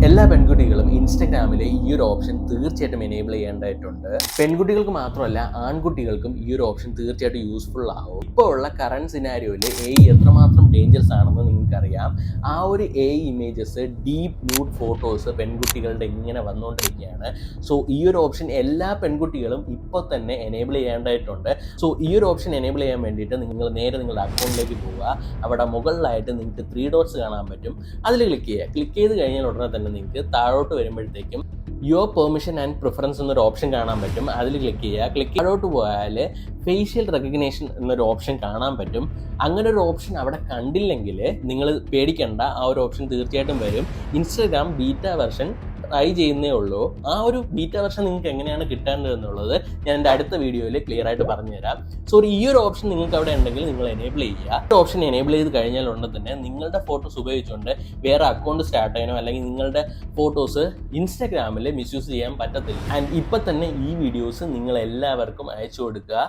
എല്ലാ പെൺകുട്ടികളും ഇൻസ്റ്റഗ്രാമിലെ ഈ ഒരു ഓപ്ഷൻ തീർച്ചയായിട്ടും എനേബിൾ ചെയ്യേണ്ടതായിട്ടുണ്ട്. പെൺകുട്ടികൾക്ക് മാത്രമല്ല ആൺകുട്ടികൾക്കും ഈ ഒരു ഓപ്ഷൻ തീർച്ചയായിട്ടും യൂസ്ഫുൾ ആവും. ഇപ്പോൾ ഉള്ള കറണ്ട് സിനാരിയോയിൽ AI എത്രമാത്രം ഡേഞ്ചറസ് ആണെന്ന് നിങ്ങൾക്കറിയാം. ആ ഒരു AI images, deep nude photos പെൺകുട്ടികളുടെ ഇങ്ങനെ വന്നുകൊണ്ടിരിക്കുകയാണ്. സോ ഈ ഒരു ഓപ്ഷൻ എല്ലാ പെൺകുട്ടികളും ഇപ്പോൾ തന്നെ എനേബിൾ ചെയ്യേണ്ടതായിട്ടുണ്ട്. സോ ഈ ഒരു ഓപ്ഷൻ എനേബിൾ ചെയ്യാൻ വേണ്ടിയിട്ട് നിങ്ങൾ നേരെ നിങ്ങളുടെ അക്കൗണ്ടിലേക്ക് പോവുക. അവിടെ മുകളിലായിട്ട് നിങ്ങൾക്ക് 3 ഡോട്ട്സ് കാണാൻ പറ്റും. അതിൽ ക്ലിക്ക് ചെയ്യുക. ക്ലിക്ക് ചെയ്ത് കഴിഞ്ഞാൽ ഉടനെ തന്നെ നിങ്ങൾക്ക് താഴോട്ട് വരുമ്പോഴത്തേക്കും യുവർ പെർമിഷൻ ആൻഡ് പ്രിഫറൻസ് എന്നൊരു ഓപ്ഷൻ കാണാൻ പറ്റും. അതിൽ ക്ലിക്ക് ചെയ്യുക. ക്ലിക്ക് താഴോട്ട് പോയാൽ ഫേഷ്യൽ റെക്കഗ്നേഷൻ എന്നൊരു ഓപ്ഷൻ കാണാൻ പറ്റും. അങ്ങനെ ഒരു ഓപ്ഷൻ അവിടെ കണ്ടില്ലെങ്കിൽ നിങ്ങൾ പേടിക്കേണ്ട, ആ ഒരു ഓപ്ഷൻ തീർച്ചയായിട്ടും വരും. ഇൻസ്റ്റാഗ്രാം ബീറ്റ വെർഷൻ ട്രൈ ചെയ്യുന്നേ ഉള്ളൂ. ആ ഒരു ബീറ്റ വെർഷൻ നിങ്ങൾക്ക് എങ്ങനെയാണ് കിട്ടേണ്ടതെന്നുള്ളത് ഞാൻ എൻ്റെ അടുത്ത വീഡിയോയിൽ ക്ലിയർ ആയിട്ട് പറഞ്ഞുതരാം. സോ ഈ ഒരു ഓപ്ഷൻ നിങ്ങൾക്ക് അവിടെ ഉണ്ടെങ്കിൽ നിങ്ങൾ എനേബിൾ ചെയ്യുക. ഈ ഓപ്ഷൻ എനേബിൾ ചെയ്ത് കഴിഞ്ഞാൽ ഉടനെ തന്നെ നിങ്ങളുടെ ഫോട്ടോസ് ഉപയോഗിച്ചുകൊണ്ട് വേറെ അക്കൗണ്ട് സ്റ്റാർട്ട് ചെയ്യാനോ അല്ലെങ്കിൽ നിങ്ങളുടെ ഫോട്ടോസ് ഇൻസ്റ്റാഗ്രാമിൽ മിസ്യൂസ് ചെയ്യാൻ പറ്റത്തില്ല. ആൻഡ് ഇപ്പം തന്നെ ഈ വീഡിയോസ് നിങ്ങൾ എല്ലാവർക്കും അയച്ചു കൊടുക്കുക.